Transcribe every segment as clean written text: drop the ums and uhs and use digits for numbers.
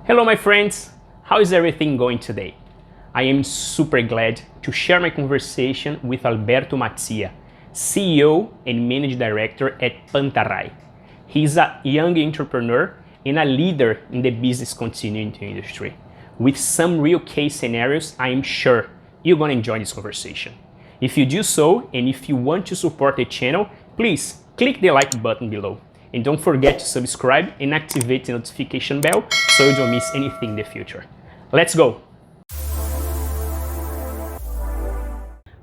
Hello my friends, how is everything going today? I am super glad to share my conversation with Alberto Mattia, CEO and Managing Director at Pantarai. He's a young entrepreneur and a leader in the business continuity industry. With some real case scenarios, I am sure you're gonna enjoy this conversation. If you do so, and if you want to support the channel, please click the like button below. And don't forget to subscribe and activate the notification bell so you don't miss anything in the future. Let's go!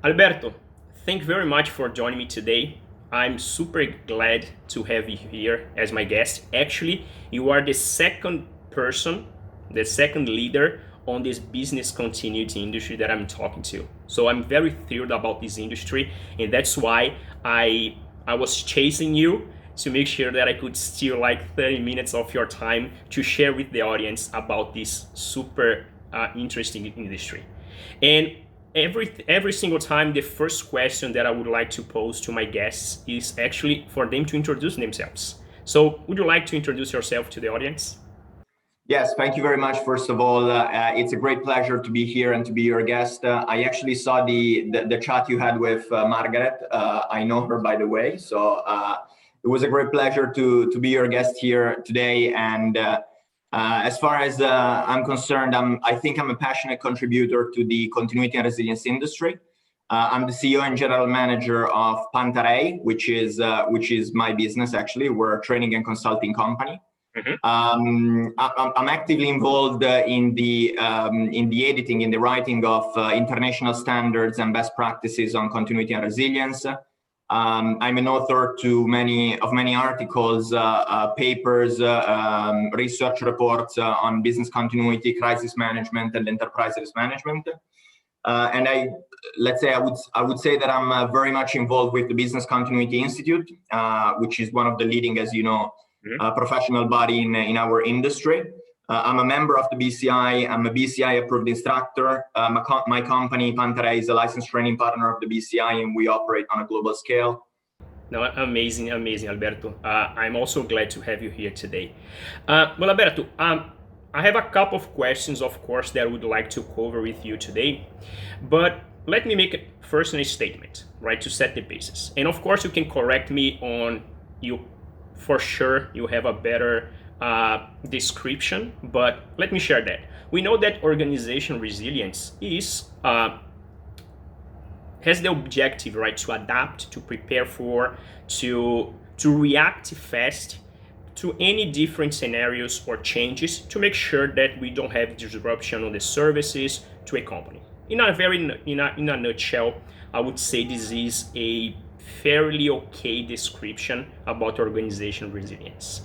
Alberto, thank you very much for joining me today. I'm super glad to have you here as my guest. Actually, you are the second person, the second leader on this business continuity industry that I'm talking to. So I'm very thrilled about this industry, and that's why I was chasing you to make sure that I could steal like 30 minutes of your time to share with the audience about this super interesting industry. And every single time, the first question that I would like to pose to my guests is actually for them to introduce themselves. So would you like to introduce yourself to the audience? Yes, thank you very much. First of all, it's a great pleasure to be here and to be your guest. I actually saw the chat you had with Margaret. I know her, by the way, so it was a great pleasure to be your guest here today. And as far as I'm concerned, I think I'm a passionate contributor to the continuity and resilience industry. I'm the CEO and general manager of Pantarai, which is my business. Actually, we're a training and consulting company. Mm-hmm. I'm actively involved in the editing, in the writing of international standards and best practices on continuity and resilience. I'm an author to many articles, papers, research reports on business continuity, crisis management, and enterprise risk management. And I would say that I'm very much involved with the Business Continuity Institute, which is one of the leading, as you know, professional body in our industry. I'm a member of the BCI. I'm a BCI Approved Instructor. My company, Pantarai, is a licensed training partner of the BCI, and we operate on a global scale. No, amazing, Alberto. I'm also glad to have you here today. Well, Alberto, I have a couple of questions, of course, that I would like to cover with you today. But let me make first a statement, right, to set the basis. And of course, you can correct me on you. For sure, you have a better description, but let me share that. We know that organization resilience has the objective, right, to adapt, to prepare for, to react fast to any different scenarios or changes to make sure that we don't have disruption on the services to a company. In a nutshell, I would say this is a fairly okay description about organization resilience.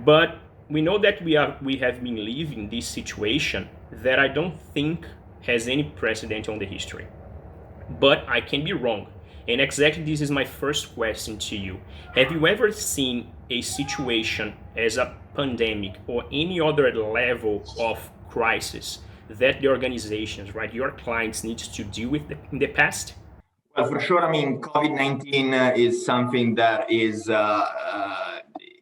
But we know that we have been living this situation that I don't think has any precedent on the history. But I can be wrong. And exactly this is my first question to you. Have you ever seen a situation as a pandemic or any other level of crisis that the organizations, right, your clients need to deal with in the past? Well, for sure. I mean, COVID-19 is something that is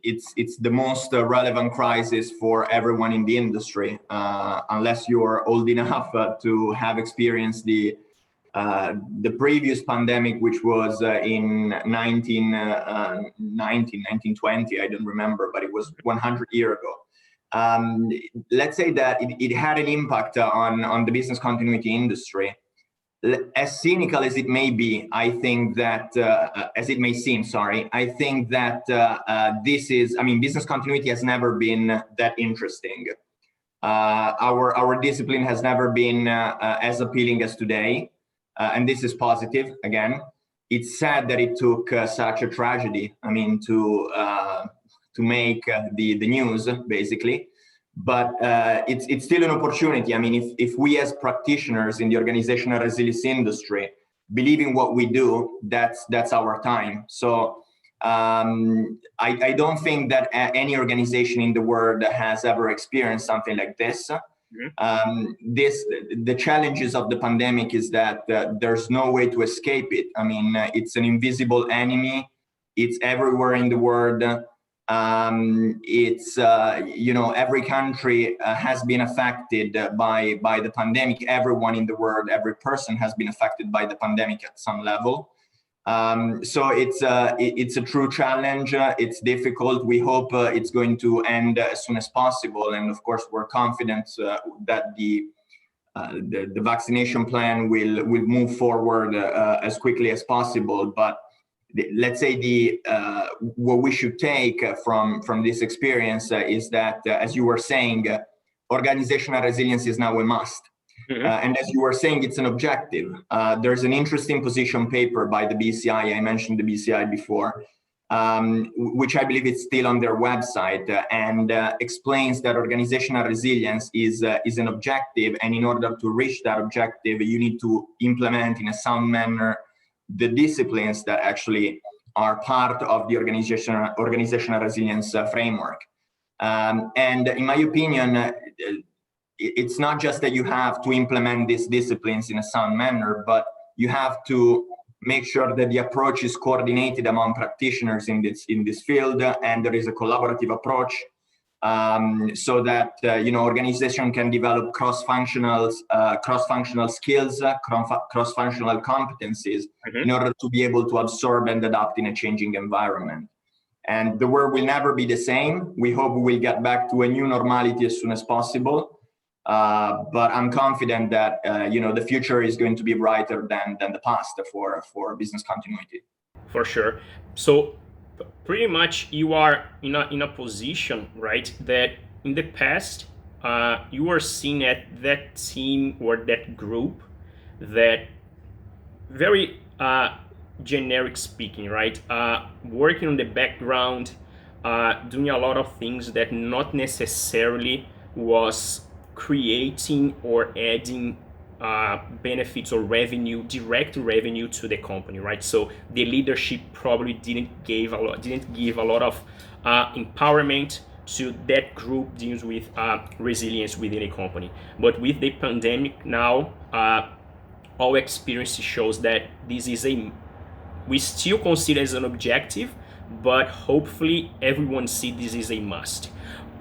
it's the most relevant crisis for everyone in the industry, unless you're old enough to have experienced the previous pandemic, which was in 1920. I don't remember, but it was 100 years ago. Let's say that it had an impact on the business continuity industry. As cynical as it may be, I think that, as it may seem, I think that business continuity has never been that interesting. Our discipline has never been as appealing as today, and this is positive. Again, it's sad that it took such a tragedy, to make the news, basically. But it's still an opportunity. I mean, if we as practitioners in the organizational resilience industry believe in what we do, that's our time. So I don't think that any organization in the world has ever experienced something like this. Mm-hmm. The challenges of the pandemic is that there's no way to escape it. I mean, it's an invisible enemy. It's everywhere in the world. It's every country has been affected by the pandemic. Everyone in the world, every person has been affected by the pandemic at some level. So it's a true challenge. It's difficult. We hope it's going to end as soon as possible, and of course we're confident that the vaccination plan will move forward as quickly as possible. But let's say what we should take from this experience is that, as you were saying, organizational resilience is now a must. And as you were saying, it's an objective. There's an interesting position paper by the BCI. I mentioned the BCI before, which I believe is still on their website, and explains that organizational resilience is an objective. And in order to reach that objective, you need to implement in a sound manner the disciplines that actually are part of the organizational resilience framework. And in my opinion, it's not just that you have to implement these disciplines in a sound manner, but you have to make sure that the approach is coordinated among practitioners in this field, and there is a collaborative approach, so that organization can develop cross-functional skills, cross-functional competencies in order to be able to absorb and adapt in a changing environment. And the world will never be the same. We hope we will get back to a new normality as soon as possible. But I'm confident that the future is going to be brighter than the past for business continuity. For sure. So pretty much you are in a position, right, that in the past you were seen at that team or that group that very generic speaking, right, working on the background, doing a lot of things that not necessarily was creating or adding benefits or revenue, direct revenue to the company, right? So the leadership probably didn't give a lot of empowerment to that group deals with resilience within a company. But with the pandemic now, our experience shows that this is we still consider as an objective, but hopefully everyone see this is a must.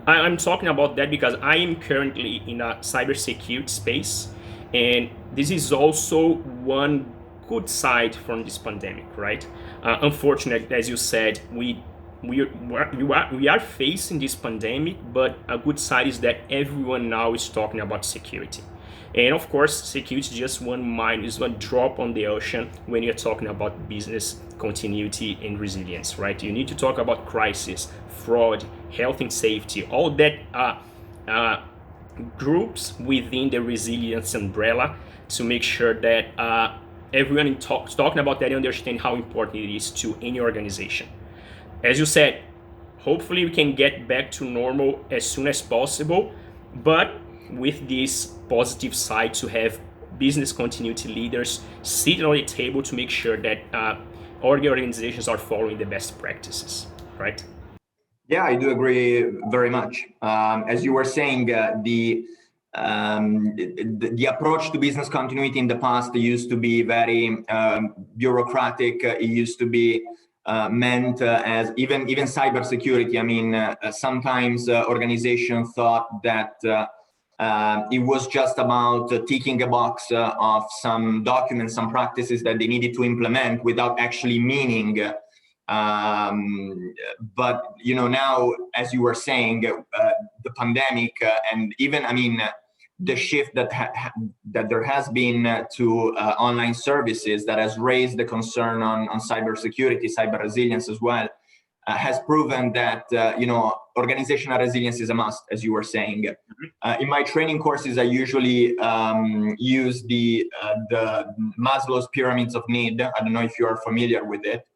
I'm talking about that because I am currently in a cybersecurity space, and this is also one good side from this pandemic, right? Unfortunately, as you said, we are facing this pandemic, but a good side is that everyone now is talking about security. And of course, security is just one drop on the ocean when you're talking about business continuity and resilience, right? You need to talk about crisis, fraud, health and safety, all that groups within the resilience umbrella to make sure that everyone is talking about that and understand how important it is to any organization. As you said, hopefully we can get back to normal as soon as possible, but with this positive side to have business continuity leaders sitting on the table to make sure that all the organizations are following the best practices, right? Yeah, I do agree very much. As you were saying, the approach to business continuity in the past used to be very bureaucratic. It used to be meant as even cybersecurity. I mean, sometimes organizations thought that it was just about ticking a box of some documents, some practices that they needed to implement without actually meaning. But now, as you were saying, the pandemic and even, I mean, the shift that there has been to online services that has raised the concern on cybersecurity, cyber resilience as well, has proven that organizational resilience is a must, as you were saying. In my training courses, I usually use the Maslow's pyramids of need. I don't know if you are familiar with it.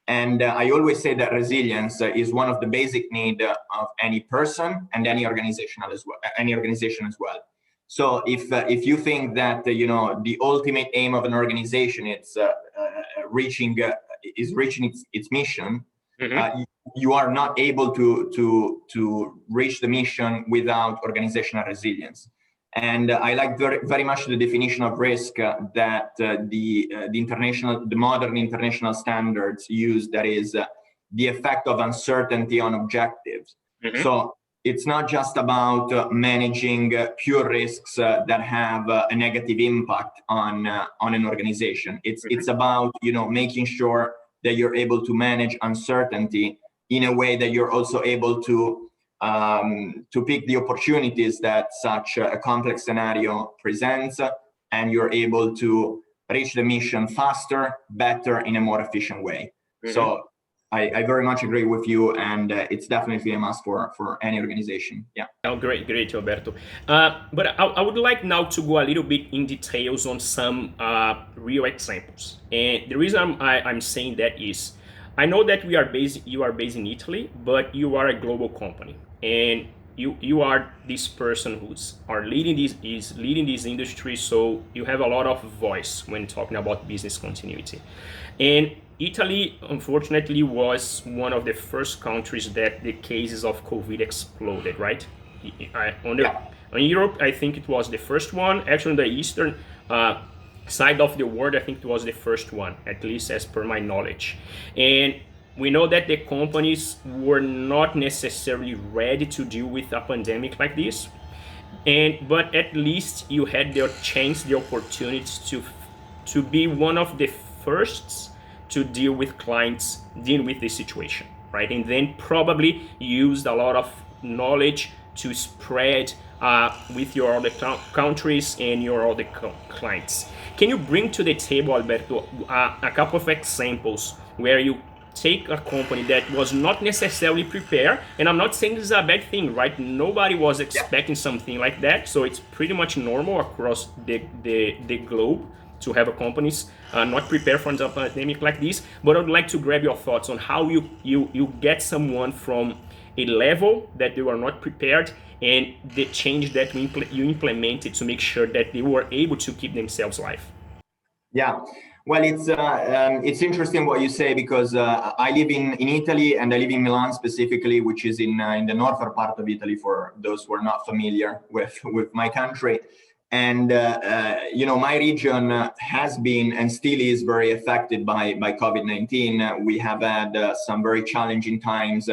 And I always say that resilience is one of the basic needs of any person and any organization as well. So if you think that the ultimate aim of an organization is reaching its mission, you are not able to reach the mission without organizational resilience. And I like very much the definition of risk that the modern international standards use. That is the effect of uncertainty on objectives. So it's not just about managing pure risks that have a negative impact on an organization. It's about, you know, making sure that you're able to manage uncertainty in a way that you're also able to pick the opportunities that such a complex scenario presents, and you're able to reach the mission faster, better, in a more efficient way. So I very much agree with you, and it's definitely a must for any organization. Yeah. Oh, great, Alberto. But I would like now to go a little bit in details on some real examples. And the reason I'm saying that is, I know that you are based in Italy, but you are a global company, and you are this person who's leading this industry. So you have a lot of voice when talking about business continuity. And Italy, unfortunately, was one of the first countries that the cases of COVID exploded, right? On Europe, I think it was the first one. Actually, on the eastern side of the world, I think it was the first one, at least as per my knowledge. And we know that the companies were not necessarily ready to deal with a pandemic like this. But at least you had the chance, the opportunity to be one of the firsts to deal with clients dealing with this situation, right? And then probably used a lot of knowledge to spread with your other countries and your other clients. Can you bring to the table, Alberto, a couple of examples where you take a company that was not necessarily prepared? And I'm not saying this is a bad thing, right? Nobody was expecting something like that, so it's pretty much normal across the globe to have companies not prepared for a pandemic like this. But I'd like to grab your thoughts on how you get someone from a level that they were not prepared, and the change that you implemented to make sure that they were able to keep themselves alive. Yeah, well, it's interesting what you say, because I live in Italy, and I live in Milan specifically, which is in the northern part of Italy, for those who are not familiar with my country. And you know, my region has been and still is very affected by COVID-19. We have had some very challenging times.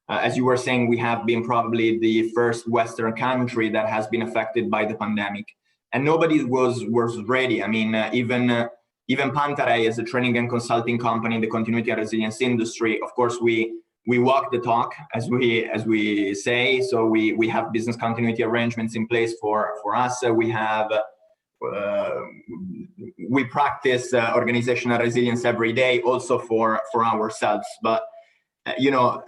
As you were saying, we have been probably the first Western country that has been affected by the pandemic, and nobody was ready. I mean, even Pantaray is a training and consulting company in the continuity and resilience industry. Of course, we walk the talk, as we say. So we have business continuity arrangements in place for us. We practice organizational resilience every day, also for ourselves. But you know,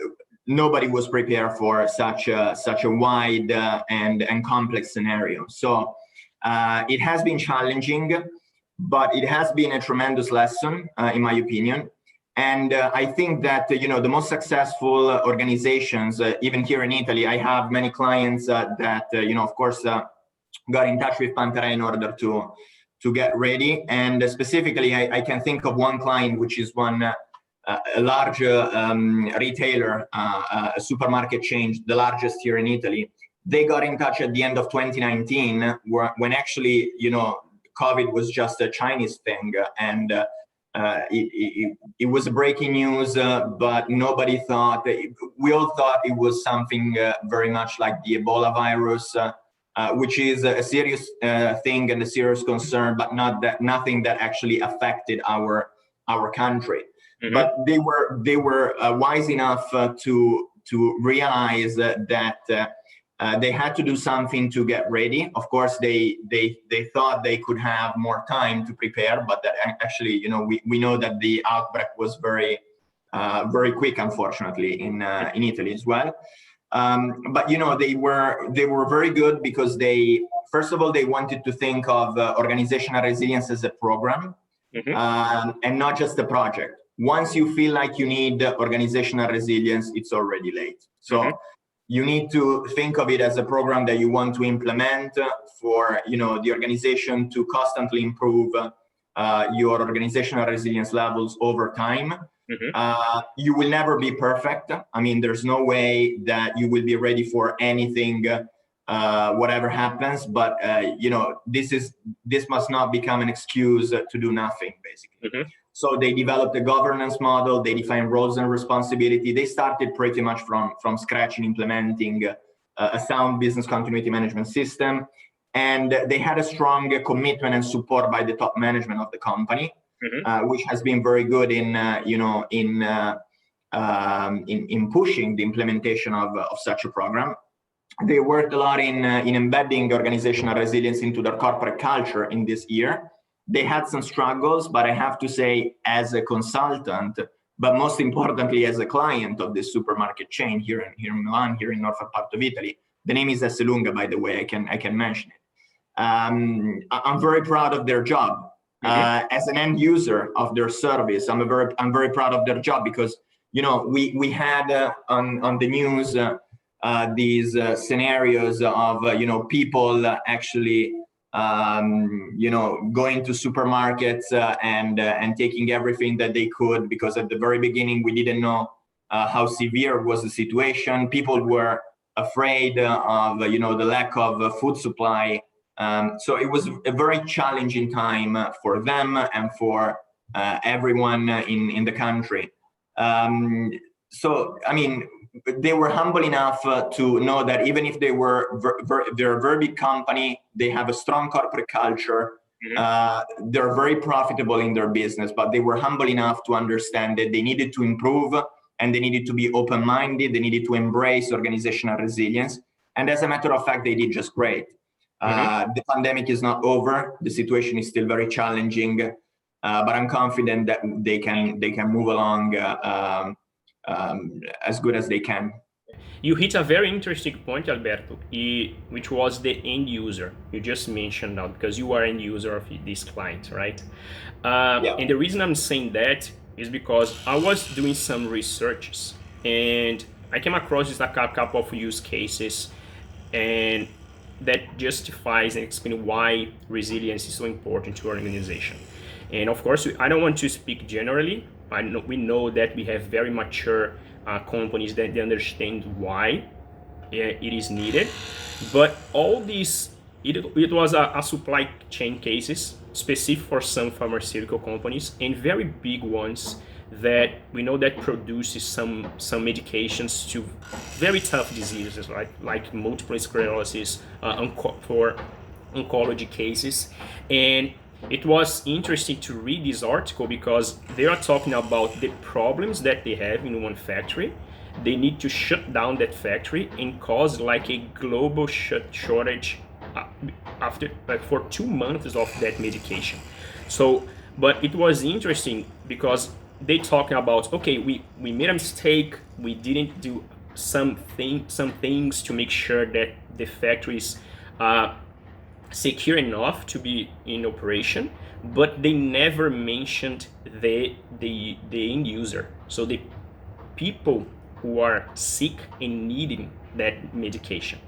nobody was prepared for such a wide and complex scenario. So it has been challenging, but it has been a tremendous lesson, in my opinion. And I think that, you know, the most successful organizations, even here in Italy, I have many clients that, you know, of course, got in touch with Pantaray in order to get ready. And specifically, I can think of one client, which is a large retailer, a supermarket chain, the largest here in Italy. They got in touch at the end of 2019, when actually, you know, COVID was just a Chinese thing, and it was breaking news, but nobody thought. We all thought it was something very much like the Ebola virus, which is a serious thing and a serious concern, but nothing that actually affected our country. Mm-hmm. But they were wise enough to realize that they had to do something to get ready. Of course, they thought they could have more time to prepare, but that actually, you know, we know that the outbreak was very quick, unfortunately, in Italy as well. But you know, they were very good, because first of all, they wanted to think of organizational resilience as a program, mm-hmm. And not just a project. Once you feel like you need organizational resilience, it's already late. So. Mm-hmm. You need to think of it as a program that you want to implement for, you know, the organization to constantly improve your organizational resilience levels over time. Mm-hmm. You will never be perfect. I mean, there's no way that you will be ready for anything, whatever happens. But you know, this must not become an excuse to do nothing, basically. Mm-hmm. So they developed a governance model, they defined roles and responsibility. They started pretty much from scratch in implementing a sound business continuity management system. And they had a strong commitment and support by the top management of the company, which has been very good in pushing the implementation of such a program. They worked a lot in embedding organizational resilience into their corporate culture in this year. They had some struggles, but I have to say, as a consultant, but most importantly, as a client of this supermarket chain here in Milan, here in northern part of Italy. The name is Esselunga, by the way. I can mention it. I'm very proud of their job. As an end user of their service, I'm very proud of their job, because we had on the news these scenarios of people actually going to supermarkets and taking everything that they could, because at the very beginning we didn't know how severe was the situation. People were afraid of the lack of food supply. So it was a very challenging time for them and for everyone in the country. So, I mean, they were humble enough to know that even if they're a very big company, they have a strong corporate culture, they're very profitable in their business, but they were humble enough to understand that they needed to improve and they needed to be open-minded, they needed to embrace organizational resilience. And as a matter of fact, they did just great. The pandemic is not over. The situation is still very challenging, but I'm confident that they can move along as good as they can. You hit a very interesting point, Alberto, which was the end user. You just mentioned now, because you are end user of this client, right? Yeah. And the reason I'm saying that is because I was doing some researches and I came across just a couple of use cases, and that justifies and explains why resilience is so important to our organization. And of course, I don't want to speak generally. We know that we have very mature companies that they understand why it is needed. But all these, it was a supply chain cases specific for some pharmaceutical companies and very big ones that we know that produces some medications to very tough diseases, right? Like multiple sclerosis, for oncology cases. And it was interesting to read this article because they are talking about the problems that they have in one factory. They need to shut down that factory and cause like a global shortage for 2 months of that medication. So, but it was interesting because they talking about, okay, we made a mistake, we didn't do some things to make sure that the factories secure enough to be in operation, but they never mentioned the end user. So the people who are sick and needing that medication.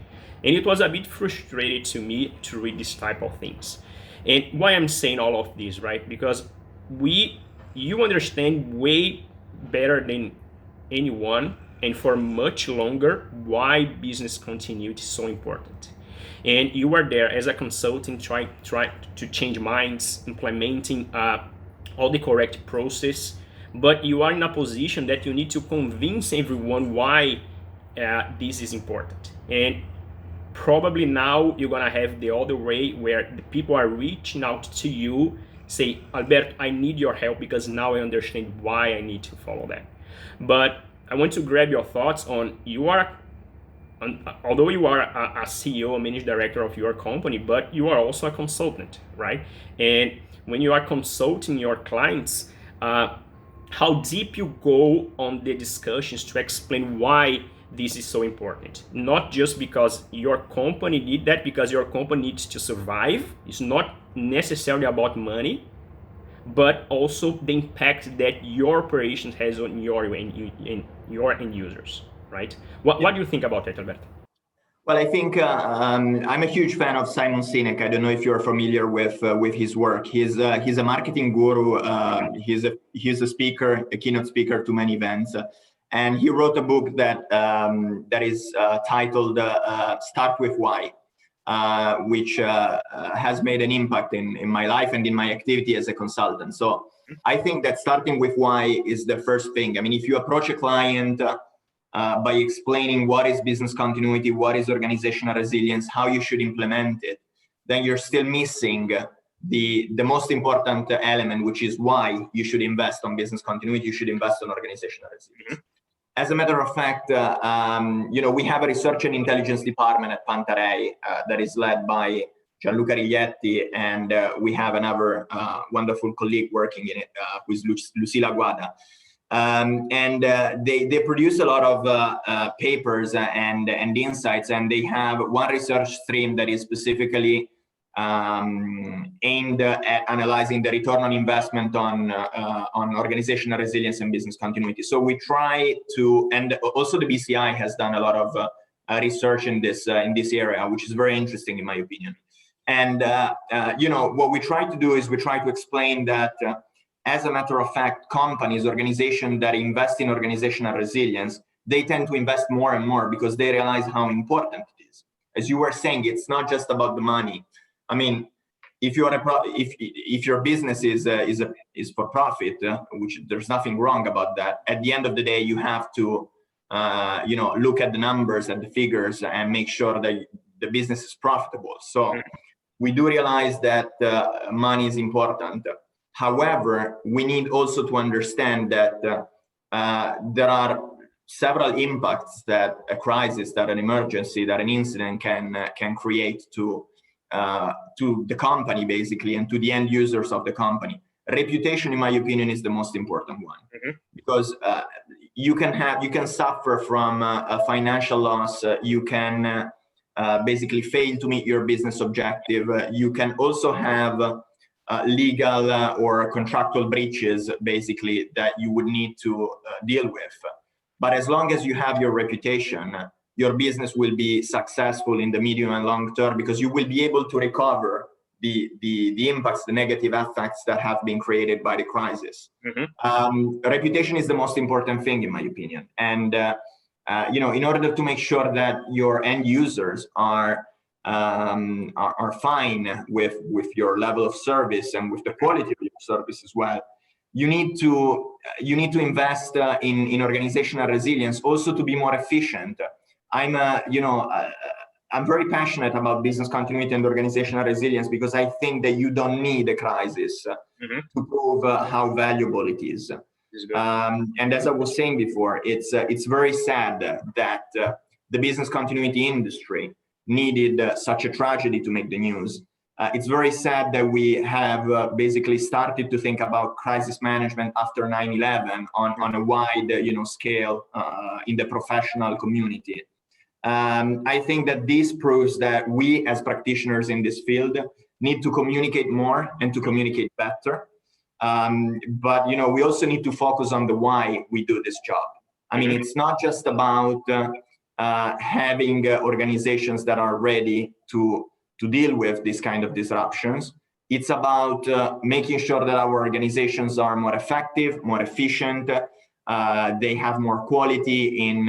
And it was a bit frustrating to me to read this type of things. And why I'm saying all of this, right? Because you understand way better than anyone and for much longer why business continuity is so important. And you are there as a consultant try to change minds, implementing all the correct process, but you are in a position that you need to convince everyone why this is important. And probably now you're gonna have the other way where the people are reaching out to you, say, Alberto, I need your help because now I understand why I need to follow that. But I want to grab your thoughts on although you are a CEO, a managing director of your company, but you are also a consultant, right? And when you are consulting your clients, how deep you go on the discussions to explain why this is so important. Not just because your company need that, because your company needs to survive. It's not necessarily about money, but also the impact that your operation has on your end users, right? What do you think about that, Alberto? Well, I think I'm a huge fan of Simon Sinek. I don't know if you're familiar with his work. He's a marketing guru. He's a speaker, a keynote speaker to many events, and he wrote a book that is titled "Start with Why." which has made an impact in my life and in my activity as a consultant. So I think that starting with why is the first thing. I mean, if you approach a client by explaining what is business continuity, what is organizational resilience, how you should implement it, then you're still missing the most important element, which is why you should invest on business continuity, you should invest on organizational resilience. As a matter of fact, we have a research and intelligence department at Pantarei that is led by Gianluca Riglietti, and we have another wonderful colleague working in it, who is Lucila Guada. They produce a lot of papers and insights, and they have one research stream that is specifically aimed at analyzing the return on investment on organizational resilience and business continuity. So we try to, and also the BCI has done a lot of research in this area, which is very interesting in my opinion. And what we try to do is we try to explain that as a matter of fact, companies, organizations that invest in organizational resilience, they tend to invest more and more because they realize how important it is. As you were saying, it's not just about the money. I mean, if you are if your business is for profit, which there's nothing wrong about that, at the end of the day, you have to look at the numbers and the figures and make sure that the business is profitable. So we do realize that money is important. However, we need also to understand that there are several impacts that a crisis, that an emergency, that an incident can create to the company, basically, and to the end users of the company. Reputation, in my opinion, is the most important one, because you can suffer from a financial loss. You can basically fail to meet your business objective. You can also have legal or contractual breaches, basically, that you would need to deal with. But as long as you have your reputation, your business will be successful in the medium and long term, because you will be able to recover the impacts, the negative effects that have been created by the crisis. Reputation is the most important thing, in my opinion. And in order to make sure that your end users are fine with your level of service and with the quality of your service as well, you need to invest in organizational resilience, also to be more efficient. I'm very passionate about business continuity and organizational resilience, because I think that you don't need a crisis to prove how valuable it is. And as I was saying before, it's very sad that the business continuity industry needed such a tragedy to make the news. It's very sad that we have basically started to think about crisis management after 9/11 on a wide scale in the professional community. I think that this proves that we as practitioners in this field need to communicate more and to communicate better. But we also need to focus on the why we do this job. I mean, it's not just about having organizations that are ready to deal with this kind of disruptions. It's about making sure that our organizations are more effective, more efficient. They have more quality in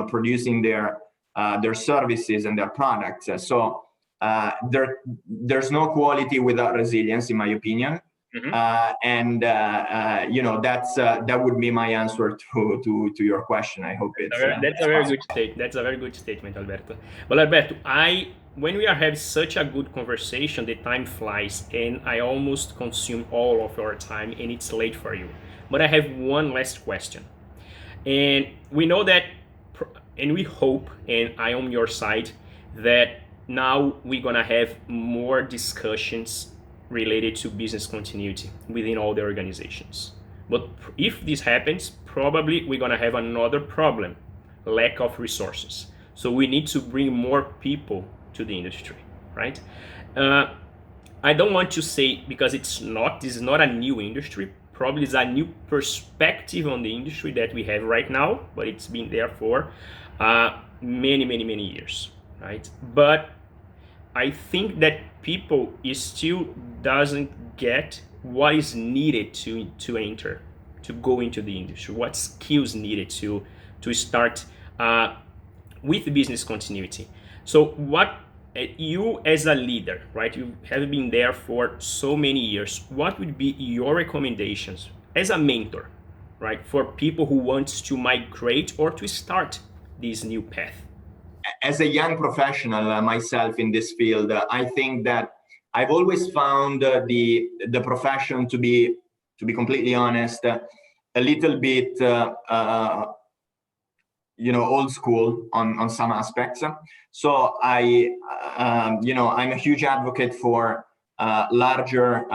producing their services and their products. So there's no quality without resilience, in my opinion. That would be my answer to your question. I hope it's that's a very good statement. That's a very good statement, Alberto. Well, Alberto, when we are having such a good conversation, the time flies, and I almost consume all of our time, and it's late for you. But I have one last question, and we know that, and we hope, and I am on your side, that now we're gonna have more discussions related to business continuity within all the organizations. But if this happens, probably we're gonna have another problem: lack of resources. So we need to bring more people to the industry, right? I don't want to say, because this is not a new industry. Probably it's a new perspective on the industry that we have right now, but it's been there for many years, right? But I think that people still doesn't get what is needed to enter, to go into the industry, what skills needed to start with business continuity. So what you as a leader, right? You have been there for so many years. What would be your recommendations as a mentor, right, for people who want to migrate or to start this new path? As a young professional myself in this field, I think that I've always found the profession to be completely honest, a little bit old school on some aspects. So I'm a huge advocate for larger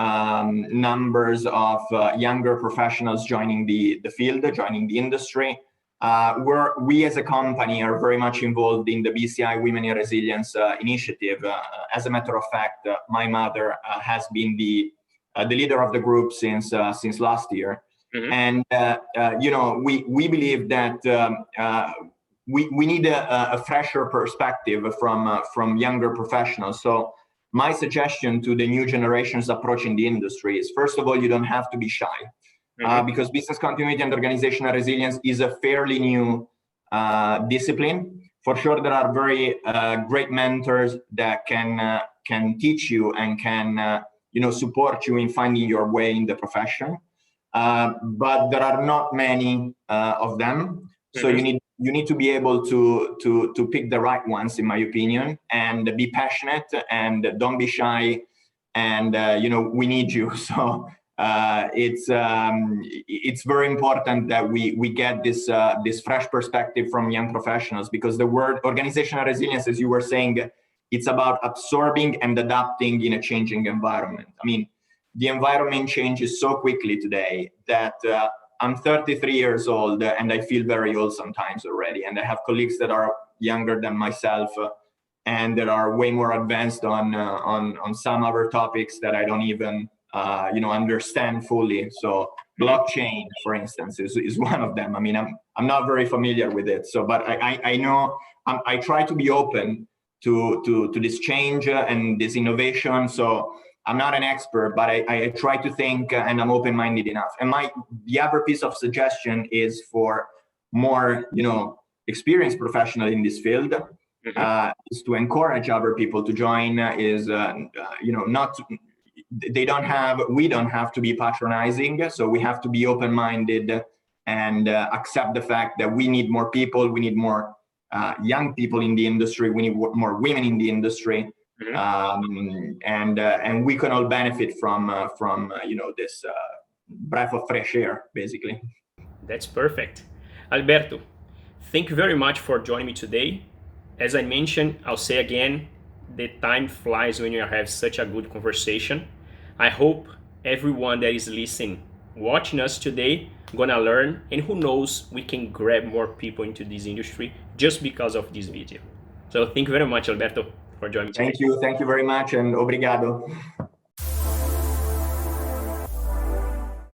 numbers of younger professionals joining the field, joining the industry. We as a company are very much involved in the BCI Women in Resilience initiative. As a matter of fact, my mother has been the leader of the group since last year. Mm-hmm. And we believe that we need a fresher perspective from younger professionals. So my suggestion to the new generations approaching the industry is, first of all, you don't have to be shy. Mm-hmm. Because business continuity and organizational resilience is a fairly new discipline. For sure, there are very great mentors that can teach you and can support you in finding your way in the profession. But there are not many of them. So mm-hmm. you need to be able to pick the right ones, in my opinion, and be passionate and don't be shy. And we need you. So it's very important that we get this fresh perspective from young professionals, because the word organizational resilience, as you were saying, it's about absorbing and adapting in a changing environment. I mean, the environment changes so quickly today that I'm 33 years old and I feel very old sometimes already. And I have colleagues that are younger than myself and that are way more advanced on some other topics that I don't even understand fully. So blockchain, for instance, is one of them. I mean, I'm not very familiar with it. So, but I know I try to be open to this change and this innovation. So I'm not an expert, but I try to think and I'm open-minded enough. And the other piece of suggestion is for more, experienced professional in this field, mm-hmm. Is to encourage other people to join. We don't have to be patronizing. So we have to be open-minded and accept the fact that we need more people. We need more young people in the industry. We need more women in the industry. Mm-hmm. And we can all benefit from this breath of fresh air, basically. That's perfect. Alberto, thank you very much for joining me today. As I mentioned, I'll say again, the time flies when you have such a good conversation. I hope everyone that is listening, watching us today, gonna learn, and who knows, we can grab more people into this industry just because of this video. So thank you very much, Alberto, for joining me. Thank you very much, and obrigado.